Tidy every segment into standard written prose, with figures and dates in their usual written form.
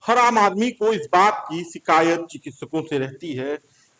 हर आम आदमी को इस बात की शिकायत चिकित्सकों से रहती है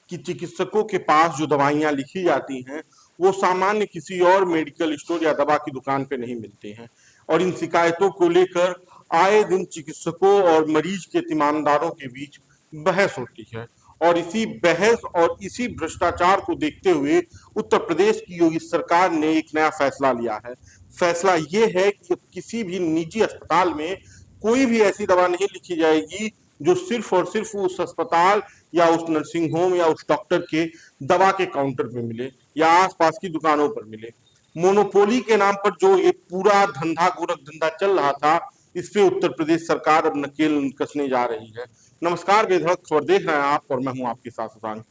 कि चिकित्सकों के पास जो दवाइयां लिखी जाती हैं वो सामान्य किसी और मेडिकल स्टोर या दवा की दुकान पे नहीं मिलती हैं। और इन शिकायतों को लेकर आए दिन चिकित्सकों और मरीज के तीमानदारों के बीच बहस होती है। और इसी बहस और इसी भ्रष्टाचार को देखते हुए उत्तर प्रदेश की योगी सरकार ने एक नया फैसला लिया है। फैसला ये है कि किसी भी निजी अस्पताल में कोई भी ऐसी दवा नहीं लिखी जाएगी जो सिर्फ और सिर्फ उस अस्पताल या उस नर्सिंग होम या उस डॉक्टर के दवा के काउंटर पे मिले या आसपास की दुकानों पर मिले। मोनोपोली के नाम पर जो ये पूरा धंधा गोरख धंधा चल रहा था, इस पे उत्तर प्रदेश सरकार अब नकेल कसने जा रही है। नमस्कार, बेधड़क खबर देख रहे हैं आप और मैं हूं आपके साथ शशांक।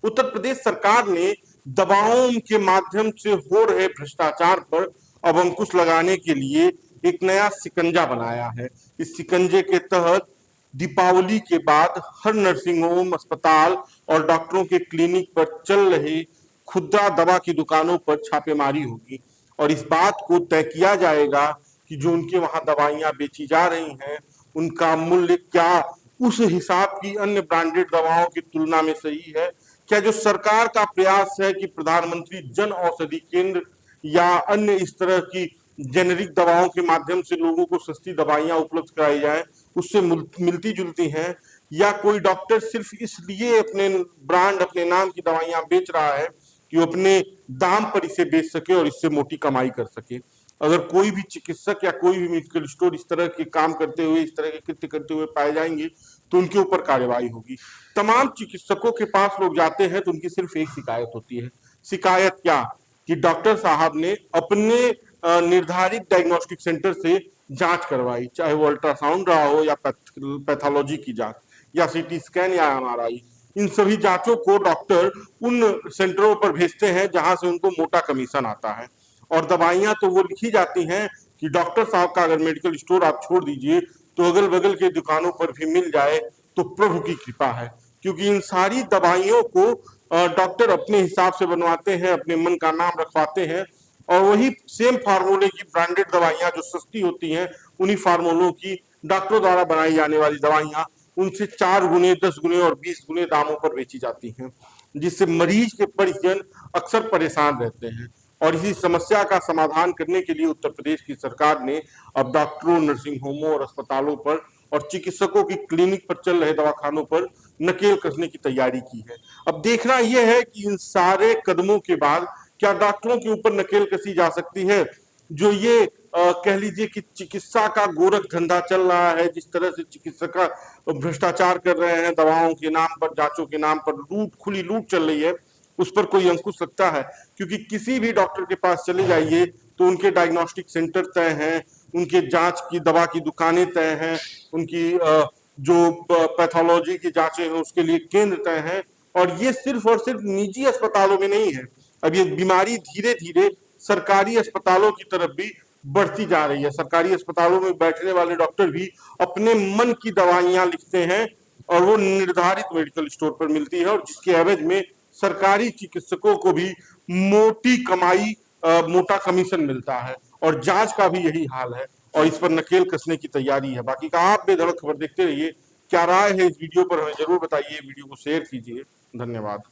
उत्तर प्रदेश सरकार ने दवाओं के माध्यम से हो रहे भ्रष्टाचार पर अब अंकुश लगाने के लिए एक नया शिकंजा बनाया है। इस शिकंजे के तहत दीपावली के बाद हर नर्सिंग होम, अस्पताल और डॉक्टरों के क्लिनिक पर चल रहे खुदरा दवा की दुकानों पर छापेमारी होगी और इस बात को तय किया जाएगा कि जो उनके वहां दवाइयां बेची जा रही हैं उनका मूल्य क्या उस हिसाब की अन्य ब्रांडेड दवाओं की तुलना में सही है। क्या जो सरकार का प्रयास है कि प्रधानमंत्री जन औषधि केंद्र या अन्य इस तरह की जेनेरिक दवाओं के माध्यम से लोगों को सस्ती दवाइयां उपलब्ध कराई जाए उससे मिलती जुलती हैं, या कोई डॉक्टर सिर्फ इसलिए अपने ब्रांड अपने नाम की दवाइयां बेच रहा है कि वो अपने दाम पर इसे बेच सके और इससे मोटी कमाई कर सके। अगर कोई भी चिकित्सक या कोई भी मेडिकल स्टोर इस तरह के काम करते हुए, इस तरह के कृत्य करते हुए पाए जाएंगे तो उनके ऊपर कार्रवाई होगी। तमाम चिकित्सकों के पास लोग जाते हैं तो उनकी सिर्फ एक शिकायत होती है। शिकायत क्या कि डॉक्टर साहब ने अपने निर्धारित डायग्नोस्टिक सेंटर से जांच करवाई, चाहे वो अल्ट्रासाउंड रहा हो या पैथोलॉजी की जांच या सीटी स्कैन या एमआरआई। इन सभी जांचों को डॉक्टर उन सेंटरों पर भेजते हैं जहां से उनको मोटा कमीशन आता है। और दवाइयां तो वो लिखी जाती हैं कि डॉक्टर साहब का अगर मेडिकल स्टोर आप छोड़ दीजिए तो अगल बगल के दुकानों पर भी मिल जाए तो प्रभु की कृपा है, क्योंकि इन सारी दवाइयों को डॉक्टर अपने हिसाब से बनवाते हैं, अपने मन का नाम रखवाते हैं और वही सेम फार्मूले की ब्रांडेड दवाइयां जो सस्ती होती हैं उन्हीं फार्मूलों की डॉक्टरों द्वारा बनाई जाने वाली दवाइयां उनसे 4 गुने, 10 गुने और 20 गुने दामों पर बेची जाती हैं, जिससे मरीज के परिजन अक्सर परेशान रहते हैं। और इसी समस्या का समाधान करने के लिए उत्तर प्रदेश की सरकार ने अब डॉक्टरों, नर्सिंग होमों और अस्पतालों पर और चिकित्सकों की क्लिनिक पर चल रहे दवाखानों पर नकेल कसने की तैयारी की है। अब देखना यह है कि इन सारे कदमों के बाद क्या डॉक्टरों के ऊपर नकेल कसी जा सकती है जो ये कह लीजिए कि चिकित्सा का गोरख धंधा चल रहा है। जिस तरह से चिकित्सक भ्रष्टाचार कर रहे हैं, दवाओं के नाम पर, जांचों के नाम पर खुली लूट चल रही है, उस पर कोई अंकुश लगता है? क्योंकि किसी भी डॉक्टर के पास चले जाइए तो उनके डायग्नोस्टिक सेंटर तय हैं, उनके जांच की दवा की दुकानें तय हैं, उनकी जो पैथोलॉजी की जांचें हैं उसके लिए केंद्र तय हैं। और ये सिर्फ और सिर्फ निजी अस्पतालों में नहीं है, अब ये बीमारी धीरे धीरे सरकारी अस्पतालों की तरफ भी बढ़ती जा रही है। सरकारी अस्पतालों में बैठने वाले डॉक्टर भी अपने मन की दवाइयां लिखते हैं और वो निर्धारित मेडिकल स्टोर पर मिलती है और जिसके एवज में सरकारी चिकित्सकों को भी मोटी कमाई, मोटा कमीशन मिलता है। और जांच का भी यही हाल है और इस पर नकेल कसने की तैयारी है। बाकी का आप बेधड़क खबर देखते रहिए। क्या राय है इस वीडियो पर हमें जरूर बताइए, वीडियो को शेयर कीजिए। धन्यवाद।